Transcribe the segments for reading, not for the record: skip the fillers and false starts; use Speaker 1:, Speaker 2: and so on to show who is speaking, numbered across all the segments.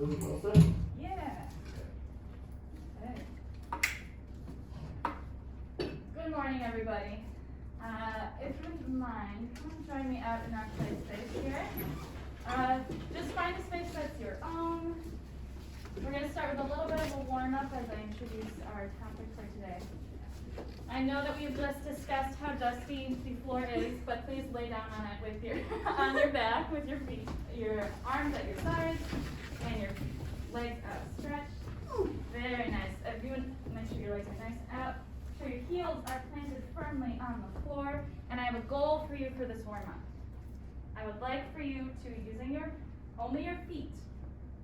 Speaker 1: All set?
Speaker 2: Yeah. Okay. Good morning, everybody. If you wouldn't mind, come and join me out in our play space here. Just find a space that's your own. We're going to start with a little bit of a warm-up as I introduce our topic for today. I know that we've just discussed how dusty the floor is, but please lay down on it with your on your back, with your feet, your arms at your sides, and your legs outstretched. Very nice. If you would make sure your legs are nice out. So your heels are planted firmly on the floor, and I have a goal for you for this warm-up. I would like for you to, using only your feet,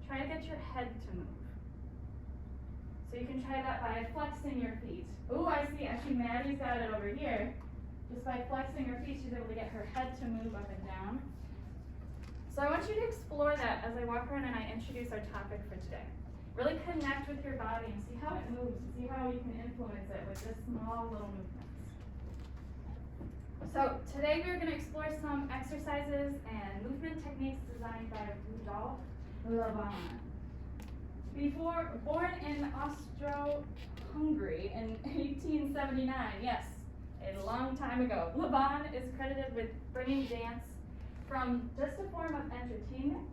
Speaker 2: try to get your head to move. So you can try that by flexing your feet. Ooh, I see, actually Maddie's got it over here. Just by flexing her feet, she's able to get her head to move up and down. So I want you to explore that as I walk around and I introduce our topic for today. Really connect with your body and see how it moves, see how you can influence it with just small little movements. So today we're going to explore some exercises and movement techniques designed by Rudolf Laban. Born in Austro-Hungary in 1879, yes, a long time ago, Laban is credited with bringing dance from just a form of entertainment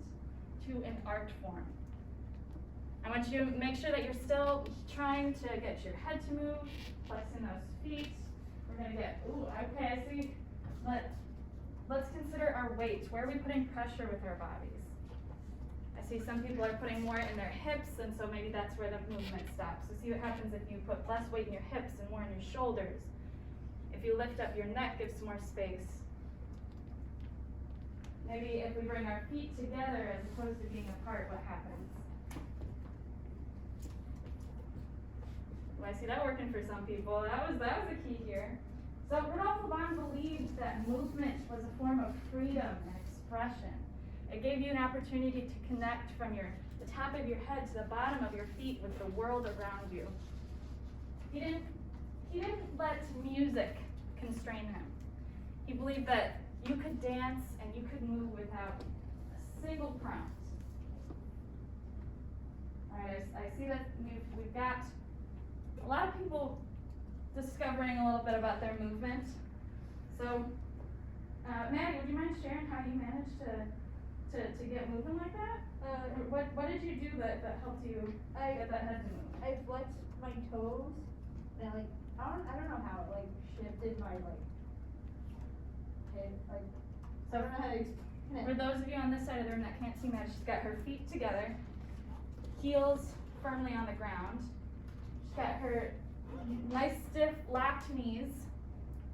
Speaker 2: to an art form. I want you to make sure that you're still trying to get your head to move, flexing those feet. We're going to get, ooh, okay, I see. Let's consider our weight. Where are we putting pressure with our bodies? I see some people are putting more in their hips, and so maybe that's where the movement stops. So see what happens if you put less weight in your hips and more in your shoulders. If you lift up your neck, give some more space. Maybe if we bring our feet together as opposed to being apart, what happens? Well, I see that working for some people. That was a key here. So Rudolf Laban believed that movement was a form of freedom and expression. It gave you an opportunity to connect from the top of your head to the bottom of your feet with the world around you. He didn't let music constrain him. He believed that you could dance and you could move without a single prompt. All right, I see that we've got a lot of people discovering a little bit about their movement. So, Maddie, would you mind sharing how you managed to get moving like that? What did you do that helped you get that head to move?
Speaker 3: I flexed my toes, and I don't know how it shifted my head,
Speaker 2: So
Speaker 3: I don't know how to explain it.
Speaker 2: for those of you on this side of the room that can't see Maddie, she's got her feet together, heels firmly on the ground. She's got her nice stiff lapped knees.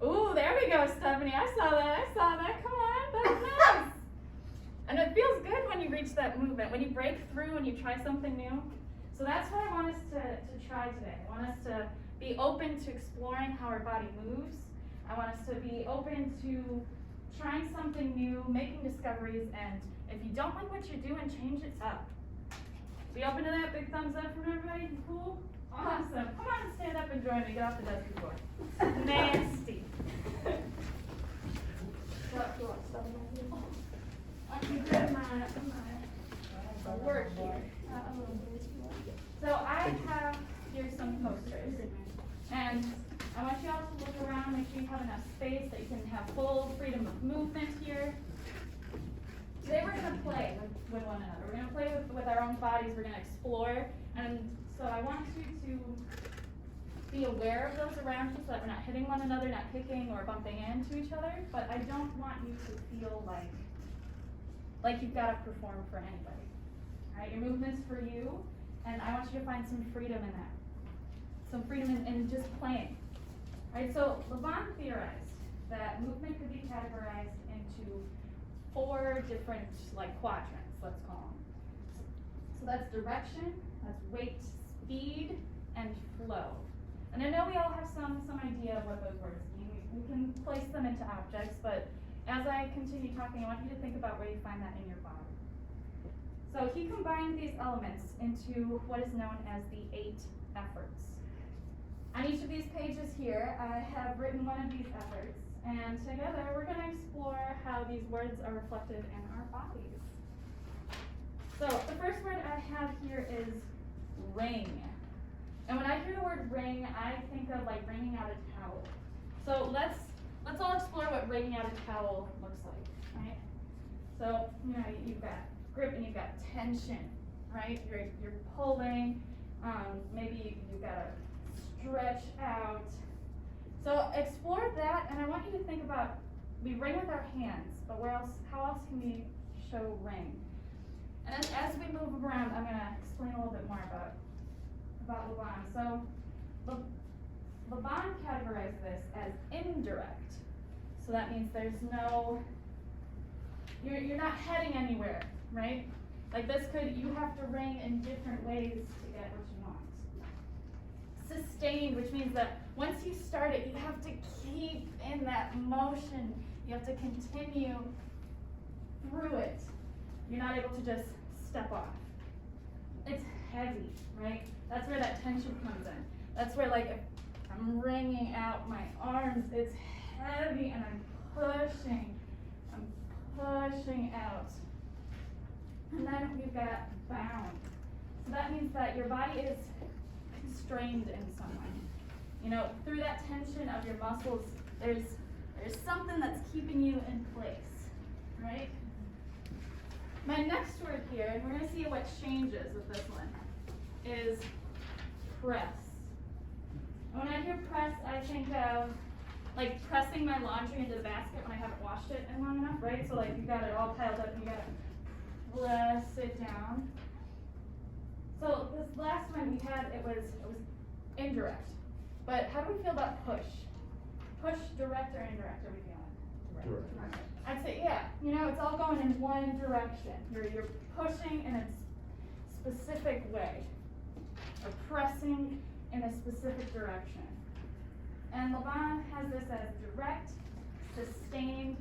Speaker 2: Ooh, there we go, Stephanie. I saw that. Come on, that's nice. And it feels good when you reach that movement, when you break through and you try something new. So that's what I want us to try today. I want us to be open to exploring how our body moves. I want us to be open to trying something new, making discoveries, and if you don't like what you're doing, change it up. Be open to that? Big thumbs up from everybody? Cool? Awesome. Come on and stand up and join me. Get off the dusty floor. Nasty. Work here. So I have here some posters, and I want you all to look around, make sure you have enough space that you can have full freedom of movement here. Today we're going to play with one another. We're going to play with our own bodies. We're going to explore, and so I want you to be aware of those around you so that we're not hitting one another, not kicking or bumping into each other, but I don't want you to feel like you've got to perform for anybody. All right, your movement's for you, and I want you to find some freedom in that. Some freedom in just playing. All right, so Laban theorized that movement could be categorized into 4 different quadrants, let's call them. So that's direction, that's weight, speed, and flow. And I know we all have some idea of what those words mean. We can place them into objects, but as I continue talking, I want you to think about where you find that in your body. So he combined these elements into what is known as the 8 efforts. On each of these pages here, I have written one of these efforts, and together we're going to explore how these words are reflected in our bodies. So the first word I have ring. And when I hear the word ring, I think of like wringing out a towel. So let's all explore what wringing out a towel looks like, right? So, you know, you've got grip and you've got tension, right? You're pulling, maybe you've got to stretch out. So explore that, and I want you to think about, we ring with our hands, but how else can we show ring? And as we move around, I'm gonna explain a little bit more about Laban. So Laban categorized this as indirect. So that means there's no, you're not heading anywhere, right? Like you have to ring in different ways to get what you want. Sustained, which means that once you start it, you have to keep in that motion. You have to continue through it. You're not able to just step off. It's heavy, right? That's where that tension comes in. That's where, like, if I'm wringing out my arms, it's heavy and I'm pushing out. And then we've got bound. So that means that your body is constrained in some way. You know, through that tension of your muscles, there's something that's keeping you in place, right? My next word here, and we're going to see what changes with this one, is press. When I hear press, I think of like pressing my laundry into the basket when I haven't washed it in long enough, right? So like you got it all piled up and you got to press it down. So this last one we had, it was indirect. But how do we feel about push? Push, direct or indirect, are we feeling?
Speaker 1: Direct.
Speaker 2: I'd say, yeah, you know, it's all going in one direction. You're pushing in a specific way, or pressing in a specific direction. And Laban has this as direct, sustained,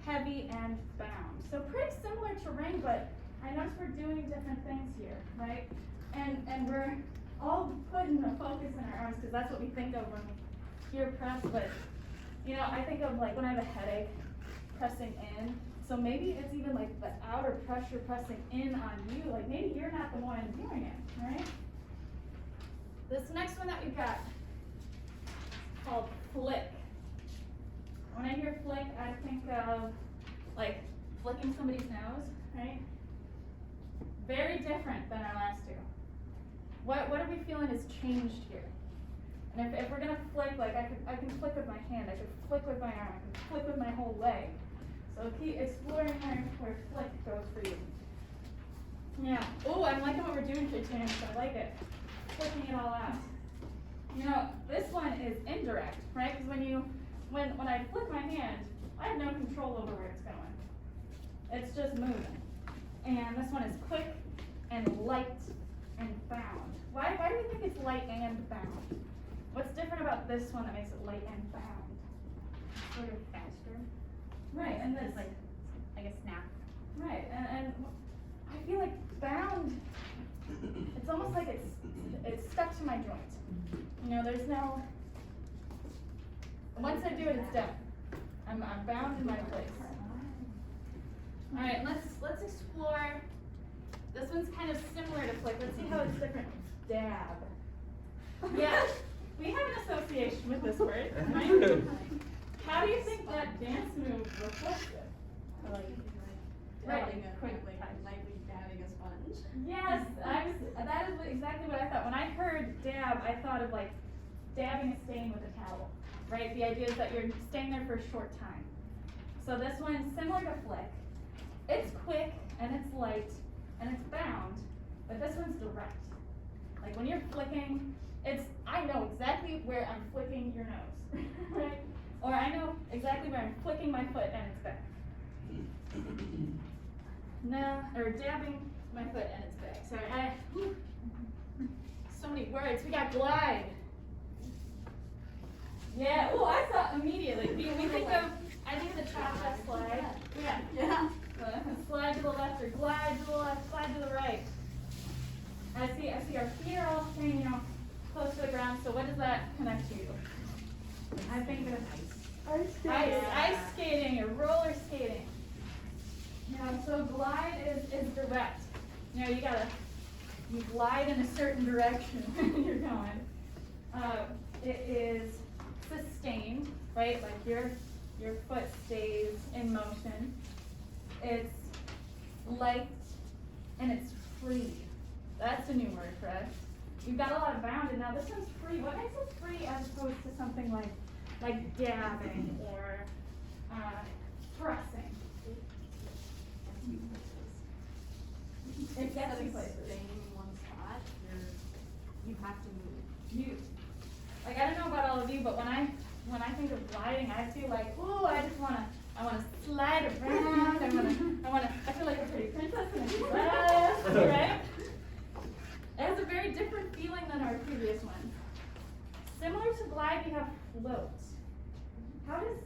Speaker 2: heavy, and bound. So pretty similar to ring, but I notice we're doing different things here, right? And we're all putting the focus in our arms because that's what we think of when we hear press, but you know, I think of like when I have a headache, pressing in. So maybe it's even like the outer pressure pressing in on you, like maybe you're not the one doing it, right? This next one that we've got is called flick. When I hear flick, I think of like flicking somebody's nose, right? Very different than our last two. What are we feeling has changed here? And if we're gonna flick, like I can flick with my hand, I can flick with my arm, I can flick with my whole leg. So keep exploring where flick goes for you. Yeah. Oh, I'm liking what we're doing here, Tim, so I like it. Flicking it all out. You know, this one is indirect, right? Because when I flick my hand, I have no control over where it's going. It's just moving. And this one is quick and light and bound. Why do we think it's light and bound? What's different about this one that makes it light and bound?
Speaker 3: Sort of faster.
Speaker 2: Right, and this,
Speaker 3: like a snap.
Speaker 2: right, and I feel like bound, it's almost like it's stuck to my joint. You know, there's no, once I do it, it's done. I'm bound in my place. All right, let's explore. This one's kind of similar to flick. Let's see how it's different. Dab. Yeah, we have an association with this word, right? How do you think that dance move reflects it?
Speaker 3: Dabbing it quickly, lightly dabbing a sponge.
Speaker 2: Yes, that is exactly what I thought. When I heard dab, I thought of like dabbing a stain with a towel, right? The idea is that you're staying there for a short time. So this one's similar to flick. It's quick and it's light and it's bound, but this one's direct. Like when you're flicking, I know exactly where I'm flicking your nose, right? Or I know exactly where I'm flicking my foot and it's back. No, or dabbing my foot and it's back. Sorry, so many words. We got glide. Yeah, oh, I saw immediately. We think of, I think of the cha-cha slide. Yeah. Slide to the left or glide to the left, slide to the right. I see our feet are all staying, you know, close to the ground. So what does that connect to? I think of ice skating or roller skating. You know, so glide is direct. You know, you you glide in a certain direction when you're going. It is sustained, right? Like your foot stays in motion. It's light and it's free. That's a new word, correct? You've got a lot of bounded. Now this one's free. What makes it free as opposed to something like dabbing or pressing? It gets you places.
Speaker 1: Staying in one spot, you have to move.
Speaker 2: Like, I don't know about all of you, but when I think of gliding, I feel like, ooh, I wanna slide around. I feel like a pretty princess in a dress, right? It has a very different feeling than our previous one. Similar to glide, you have float. How does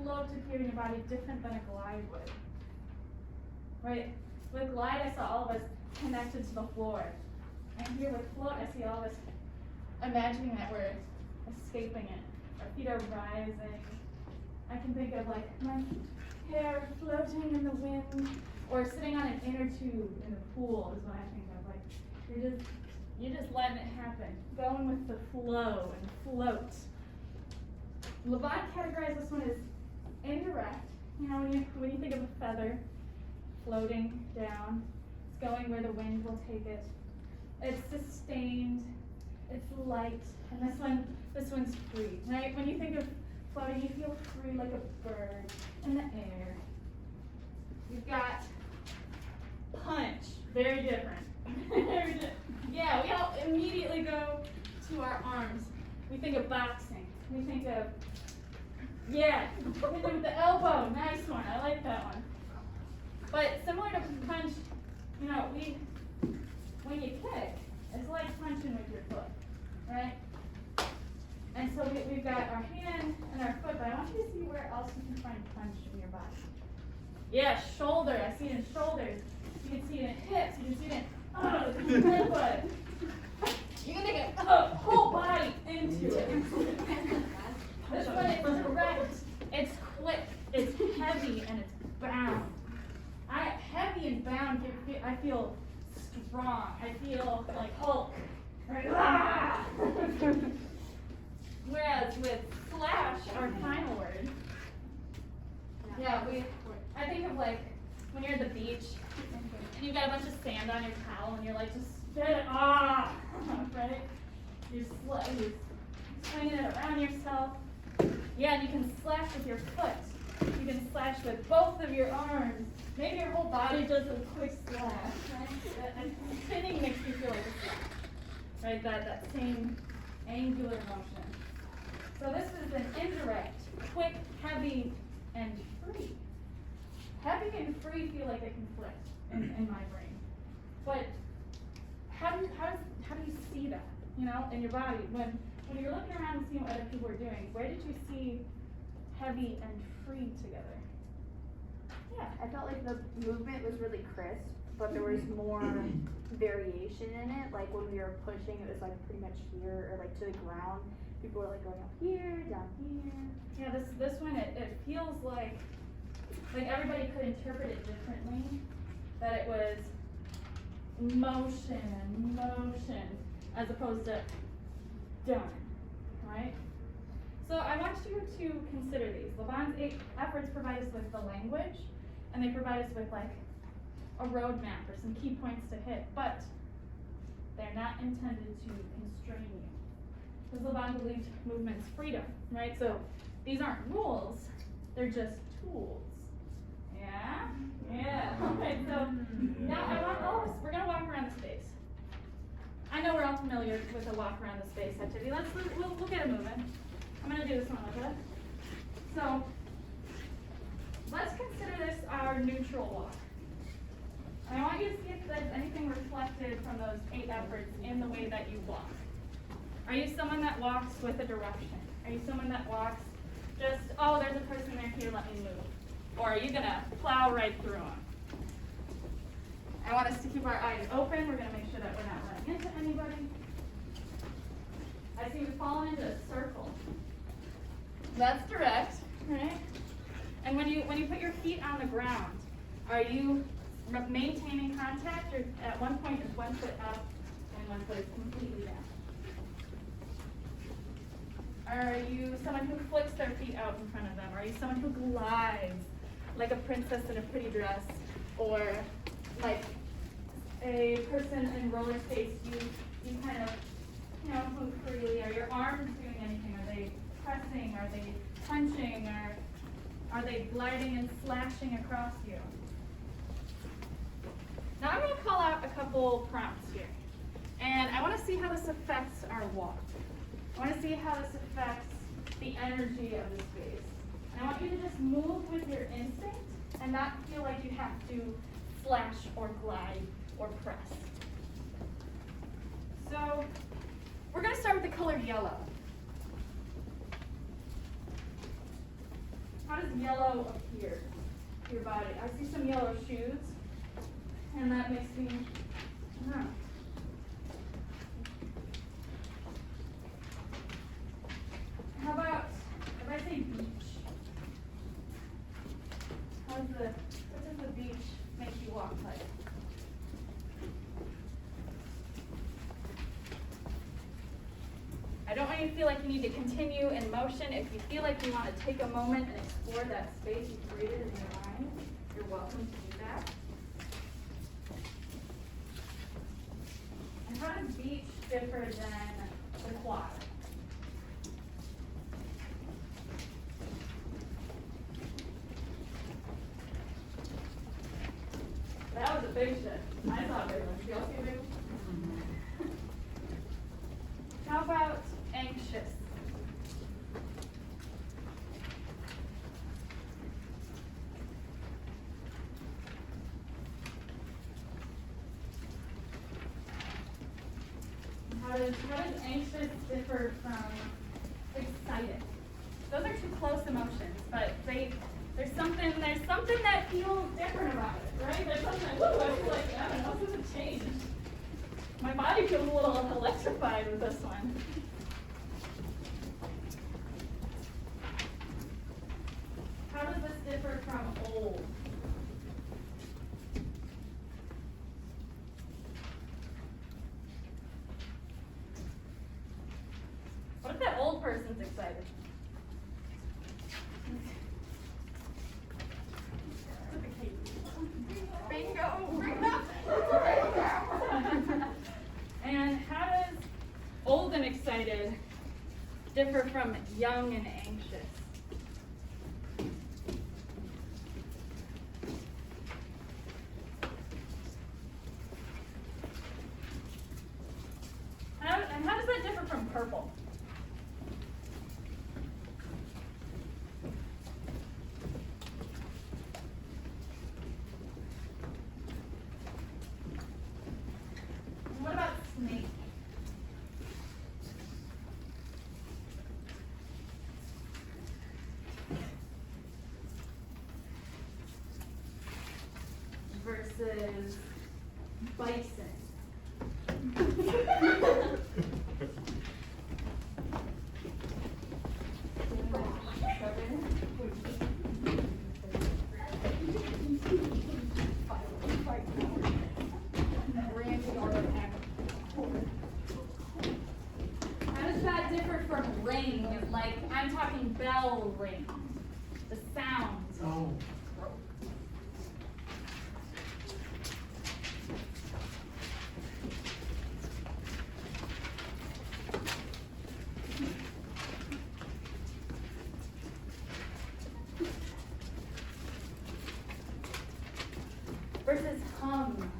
Speaker 2: float appear in your body different than a glide would? Right? With glide, I saw all of us connected to the floor. And here with float, I see all of us imagining that we're escaping it. Our feet are rising. I can think of like my hair floating in the wind, or sitting on an inner tube in the pool is what I think of. Like you're just letting it happen, going with the flow and float. Laban categorized this one as indirect. You know, when you think of a feather floating down, it's going where the wind will take it. It's sustained, it's light, and this one's free, right? When you think of floating, you feel free like a bird in the air. You've got punch, very different. Yeah, we all immediately go to our arms. We think of boxing. We think of, yeah, with the elbow, nice one, I like that one. But similar to punch, you know, when you kick, it's like punching with your foot, right? And so we've got our hand and our foot, but I want you to see where else you can find punch in your body. Yeah, shoulder, I see it in shoulders. You can see it in hips, you can see it in headbutt. You can take a whole body into it. This one is direct, it's quick, it's heavy, and it's bound. Heavy and bound, I feel strong. I feel like Hulk. Right? Ah! Whereas with slash, our final word, yeah, I think of like when you're at the beach and you've got a bunch of sand on your towel and you're like, just spit it off, right? You're swinging it around yourself. Yeah, and you can slash with your foot. You can slash with both of your arms. Maybe your whole body does a quick slash, right? And spinning makes you feel like a slash, right? That same angular motion. So this is an indirect, quick, heavy, and free. Heavy and free feel like they conflict in my brain. But how do you see that, you know, in your body? When you're looking around and seeing what other people are doing, where did you see heavy and free together?
Speaker 3: Yeah, I felt like the movement was really crisp, but there was more variation in it. Like when we were pushing, it was like pretty much here or like to the ground. People were like going up here, down here.
Speaker 2: Yeah, this one it feels like everybody could interpret it differently. That it was motion and motion as opposed to done, right? So I want you to consider these. Laban's 8 efforts provide us with the language, and they provide us with like a roadmap or some key points to hit, but they're not intended to constrain you. Because Laban believed movement's freedom, right? So these aren't rules, they're just tools. Yeah? Yeah. Okay, so now I want all of us, we're gonna walk around the space. I know we're all familiar with the walk around the space activity. We'll get it moving. I'm gonna do this one with it. So let's consider this our neutral walk. And I want you to see if there's anything reflected from those 8 efforts in the way that you walk. Are you someone that walks with a direction? Are you someone that walks just, oh, there's a person there, here, let me move? Or are you gonna plow right through them? I want us to keep our eyes open. We're gonna make sure that we're not running into anybody. I see we've fallen into a circle. That's direct, right? And when you put your feet on the ground, are you maintaining contact, or at one point is one foot up one foot is completely down? Are you someone who flicks their feet out in front of them? Are you someone who glides like a princess in a pretty dress? Or like a person in roller skates, you kind of, move freely? Are your arms doing anything? Are they pressing? Are they punching? Or are they gliding and slashing across you? Now I'm going to call out a couple prompts here. And I want to see how this affects our walk. I want to see how this affects the energy of the space. And I want you to just move with your instinct and not feel like you have to slash or glide or press. So we're going to start with the color yellow. How does yellow appear to your body? I see some yellow shoes, and that makes me, I don't know. How about if I say beach? What does the beach make you walk like? I don't want you to feel like you need to continue in motion. If you feel like you want to take a moment and explore that space you've created in your mind, you're welcome to do that. And how does beach differ than the quad? That was a big shift. I saw a big one. Did you all see a big one? How about anxious? How does anxious differ from excited? Those are two close emotions, but there's something that feels different about it, right? There's something, woo, I feel like, I don't know, this is a change. My body feels a little electrified with this one. How does this differ from old? What if that old person's excited? Bingo! And how does old and excited differ from young and anxious? And how does that differ from purple? What about snake? Versus bison. How does that differ from ring? Like, I'm talking bell ring. The sound.
Speaker 4: Oh.
Speaker 2: Versus hum.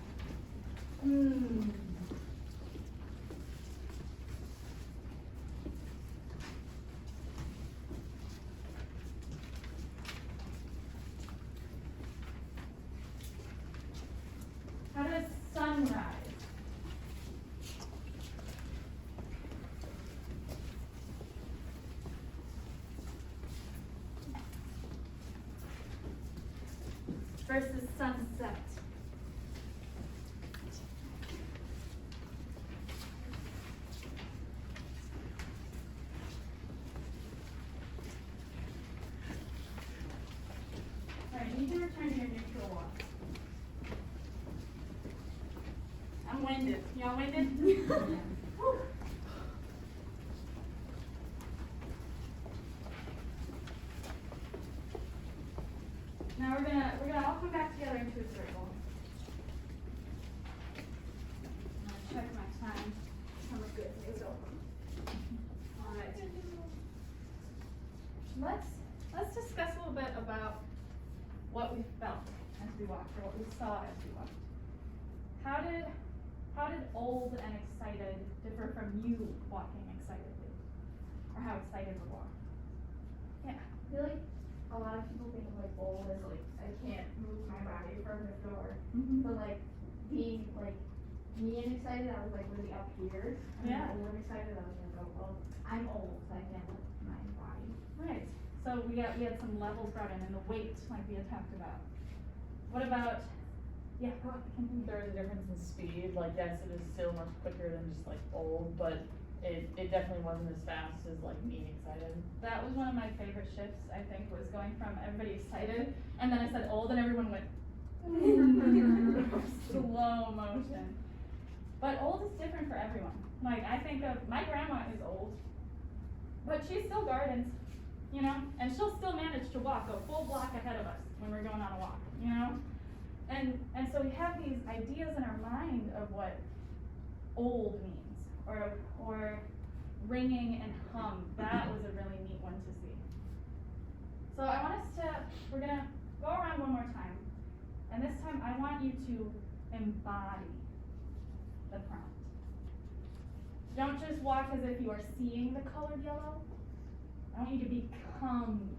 Speaker 2: How does sunrise? Versus sunset. All right, you need to return to your neutral walk. I'm I'm winded. Y'all winded? Whew. Now we're gonna all come back together into a circle. I'm gonna check my time. I'm good. So, all right. Let's discuss a little bit about what we felt as we walked, or what we saw as we walked. How did old and excited differ from you walking excitedly, or how excited we walk? Yeah.
Speaker 4: I feel like a lot of people think of like old as like I can't move my body from the floor.
Speaker 2: Mm-hmm.
Speaker 4: But like being like me and excited, I was like really up here. And
Speaker 2: Yeah.
Speaker 4: old and excited, I was like, oh well, I'm old, so I can't lift my body.
Speaker 2: Right. So we had some levels brought in, and the weight, like we had talked about. What about? Yeah. Go on.
Speaker 5: There is a difference in speed. Like yes, it is still much quicker than just like old, but it definitely wasn't as fast as like being excited.
Speaker 2: That was one of my favorite shifts, I think, was going from everybody excited, and then I said old, and everyone went slow motion. But old is different for everyone. Like, I think of, my grandma is old, but she still gardens, you know, and she'll still manage to walk a full block ahead of us when we're going on a walk, you know? And so we have these ideas in our mind of what old means. Or ringing and hum. That was a really neat one to see. So I want us to, we're gonna go around one more time. And this time I want you to embody the prompt. Don't just walk as if you are seeing the color yellow. I want you to become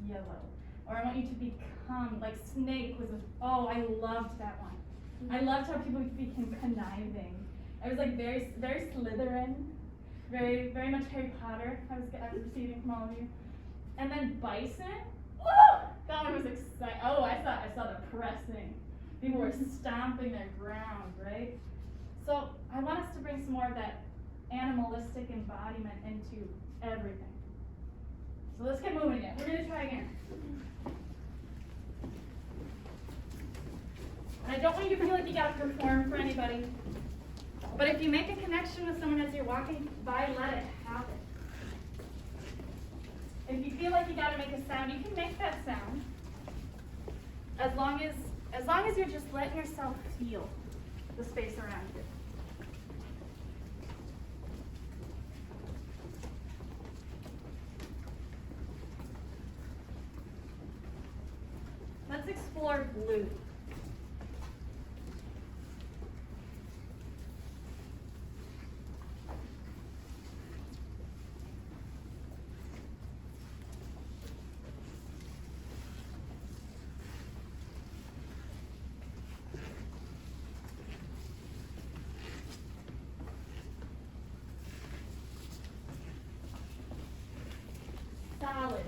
Speaker 2: yellow. Or I want you to become, like snake was, oh, I loved that one. I loved how people became conniving. It was like very, very Slytherin, very, very much Harry Potter. I was receiving from all of you, and then bison. Woo! That one was exciting. Oh, I saw the pressing. People were stomping their ground, right? So I want us to bring some more of that animalistic embodiment into everything. So let's get moving again. We're gonna try again. And I don't want you to feel like you gotta perform for anybody. But if you make a connection with someone as you're walking by, let it happen. If you feel like you gotta make a sound, you can make that sound. As long as you're just letting yourself feel the space around you. Let's explore blue. Solid.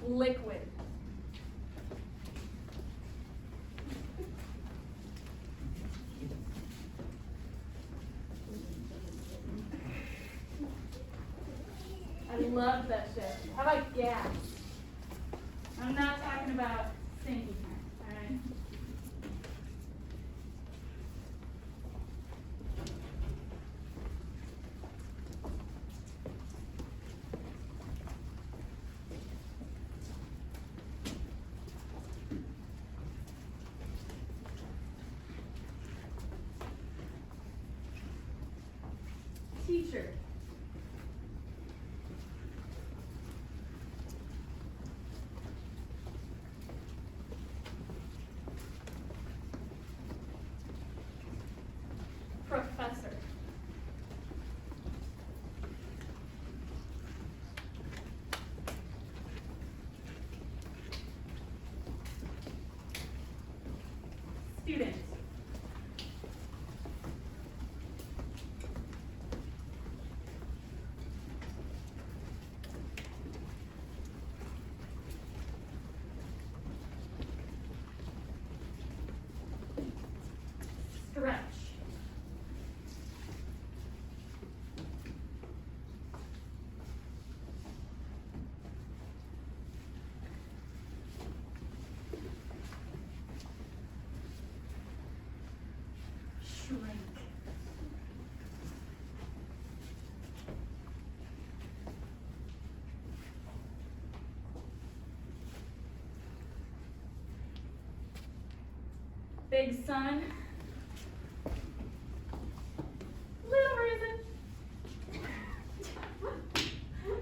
Speaker 2: Liquid. I love that shit. How about gas? I'm not talking about stinky kind, alright? Teacher. Professor. Student. shrink. Big sun. Little reason.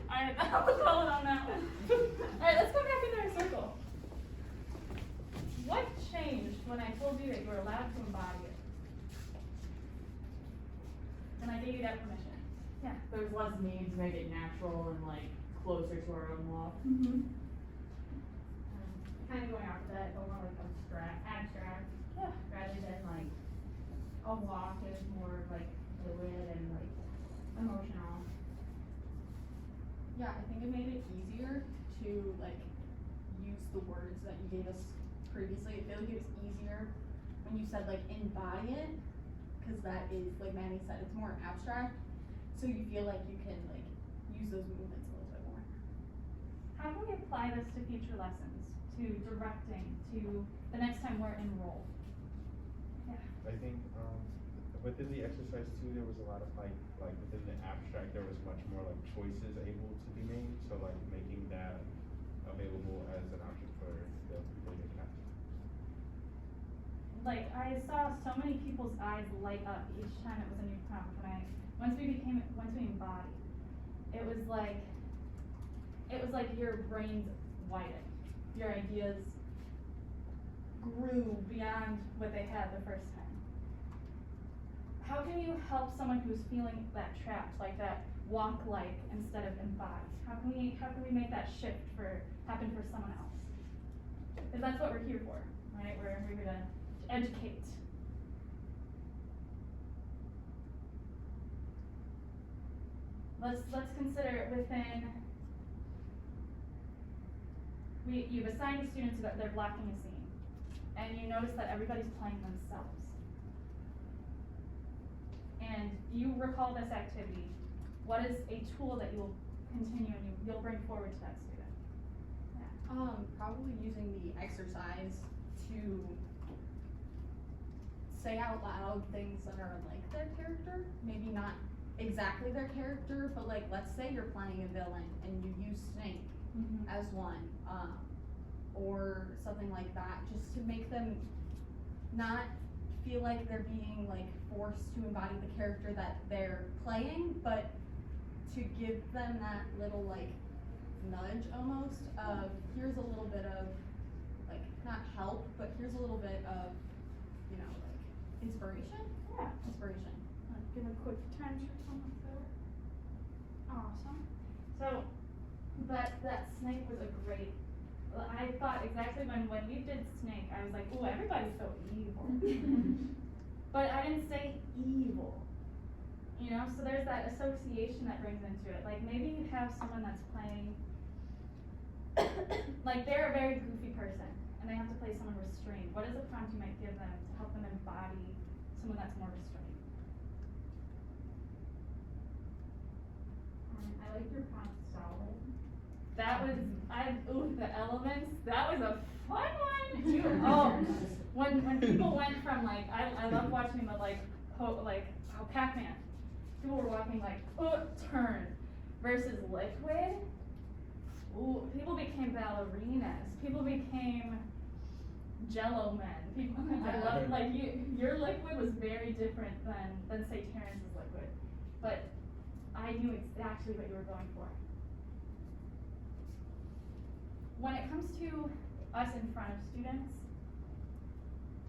Speaker 2: Alright, that was all on that one. Alright, let's go back into our circle. What changed when I told you that you were allowed to embody it? And I gave you that permission. Yeah.
Speaker 5: There's less need to make it natural and like closer to our own walk.
Speaker 2: Mm-hmm.
Speaker 4: Kind of going off of that, but more like abstract,
Speaker 2: Yeah.
Speaker 4: rather than like a walk is more like fluid and like emotional.
Speaker 6: Yeah, I think it made it easier to like use the words that you gave us previously. I feel like it was easier when you said like embody it, because that is, like Manny said, it's more abstract. So you feel like you can like use those movements a little bit more.
Speaker 2: How can we apply this to future lessons, to directing, to the next time we're enrolled? Yeah.
Speaker 7: I think within the exercise too, there was a lot of like within the abstract, there was much more like choices able to be made. So like making that available as an option for the later class.
Speaker 2: Like, I saw so many people's eyes light up each time it was a new prompt. Once we embody, it was like your brains widened. Your ideas grew beyond what they had the first time. How can you help someone who's feeling that trapped, like that walk like instead of embody? How can we make that shift happen for someone else? Because that's what we're here for, right? We're here to educate. Let's consider within. You've assigned your students that they're blocking a scene, and you notice that everybody's playing themselves. And you recall this activity. What is a tool that you'll continue and you'll bring forward to that student? Yeah.
Speaker 6: Probably using the exercise to say out loud things that are like their character, maybe not exactly their character, but like let's say you're playing a villain and you use Snake as one, or something like that, just to make them not feel like they're being like forced to embody the character that they're playing, but to give them that little like nudge almost of here's a little bit of like not help, but here's a little bit of, you know, like inspiration.
Speaker 2: Yeah.
Speaker 6: Inspiration.
Speaker 2: Give a quick time for someone there. Awesome. So that Snake was a great. I thought exactly when we did Snake, I was like, ooh, everybody's so evil. But I didn't say evil. You know, so there's that association that brings into it. Like maybe you have someone that's playing, like they're a very goofy person and they have to play someone restrained. What is a prompt you might give them to help them embody someone that's more restrained?
Speaker 4: I like your prompt solid.
Speaker 2: That was, the elements, that was a fun one. When people went from like, I love watching the like Pac-Man. People were walking like, turn, versus liquid. Ooh, people became ballerinas. People became Jello men. People, I love, like your liquid was very different than say Terrence's liquid. But I knew exactly what you were going for. When it comes to us in front of students,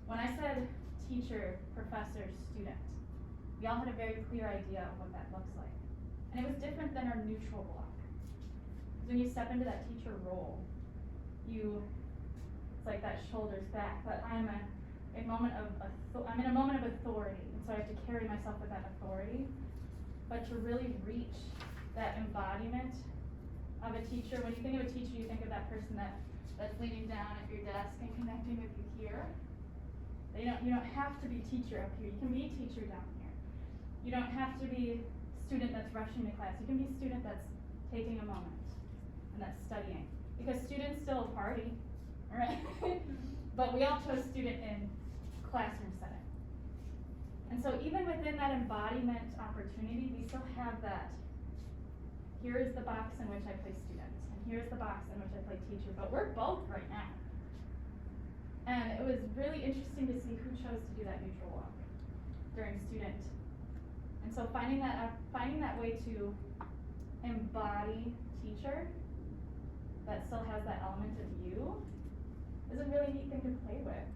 Speaker 2: when I said teacher, professor, student, we all had a very clear idea of what that looks like. And it was different than our neutral block. Because when you step into that teacher role, it's like that shoulders back, but I'm in a moment of authority, and so I have to carry myself with that authority. But to really reach that embodiment of a teacher, when you think of a teacher, you think of that person that's leaning down at your desk and connecting with you here. You don't have to be teacher up here. You can be teacher down here. You don't have to be student that's rushing to class. You can be student that's taking a moment and that's studying. Because students still party, right? But we all chose student in classroom setting. And so even within that embodiment opportunity, we still have that, here is the box in which I play student, and here's the box in which I play teacher, but we're both right now. And it was really interesting to see who chose to do that neutral walk during student. And so finding that way to embody teacher that still has that element of you is a really neat thing to play with.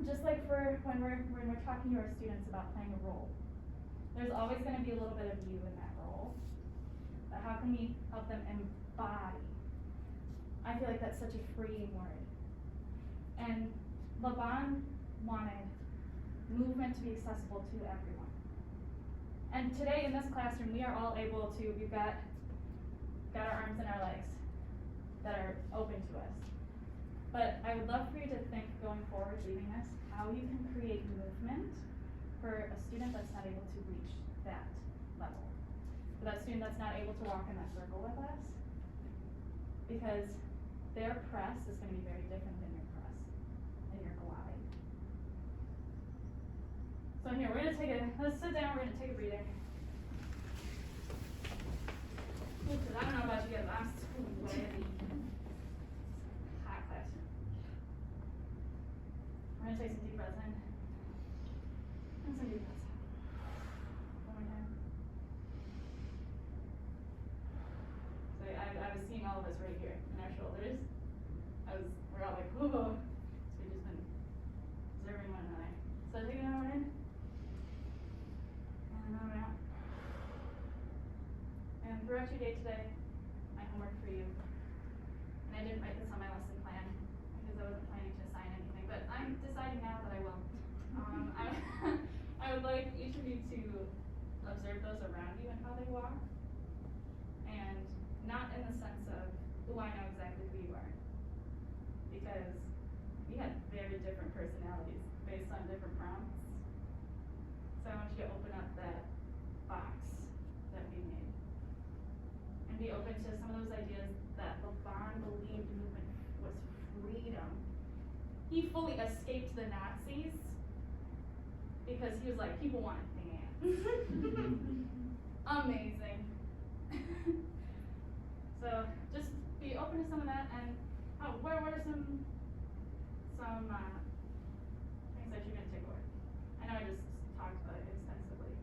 Speaker 2: Just like for when we're talking to our students about playing a role, there's always going to be a little bit of you in that role. But how can we help them embody? I feel like that's such a freeing word. And Laban wanted movement to be accessible to everyone. And today in this classroom, we are all able to, we've got our arms and our legs that are open to us. But I would love for you to think going forward, leaving this, how you can create movement for a student that's not able to reach that level. For that student that's not able to walk in that circle with us. Because their press is going to be very different than your press and your glide. So here, let's sit down, we're going to take a breather. Because I don't know about you guys, I'm sweaty. Hot class. We're going to take some deep breaths in. And some deep breaths out. One more time. So I was seeing all of us right here in our shoulders. We're all like, whoa. So we've just been observing one another. So take another one in. And another one out. And throughout your day today, my homework for you, and I didn't write this on my lesson plan because I wasn't planning to assign anything, but I'm deciding now that I will. I would like each of you to observe those around you and how they walk, and not in the sense of, oh, I know exactly who you are, because we had very different personalities based on different prompts. So I want you to open up that box that we made. And be open to some of those ideas that Laban believed movement was freedom. He fully escaped the Nazis because he was like, people want to dance. Amazing. So just be open to some of that, and what are some things that you're going to take away? I know I just talked about it extensively.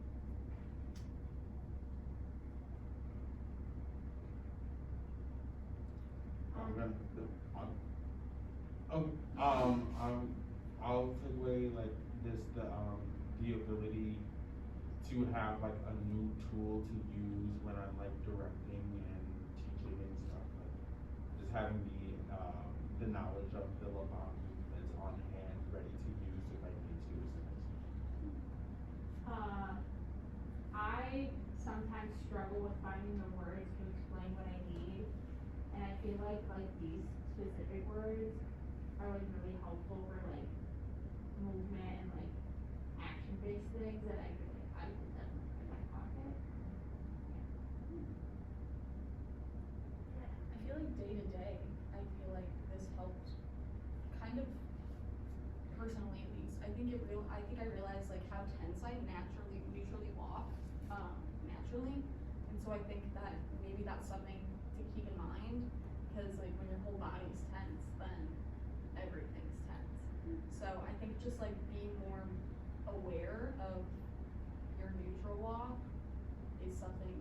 Speaker 7: I'll take away like this the ability to have like a new tool to use when I'm like directing and teaching and stuff. Like just having the knowledge of the Laban movements on hand, ready to use if I need to.
Speaker 1: I sometimes struggle with finding the words to explain what I need, and I feel like these specific words are like really helpful for like movement and like action-based things that I feel like I can definitely put in my pocket.
Speaker 5: I feel like day to day, I feel like this helped kind of personally at least. I think I realized like how tense I usually walk naturally, and so I think that maybe that's something to keep in mind, because like when your whole body's tense, then everything's tense. So I think just like being more aware of your neutral walk is something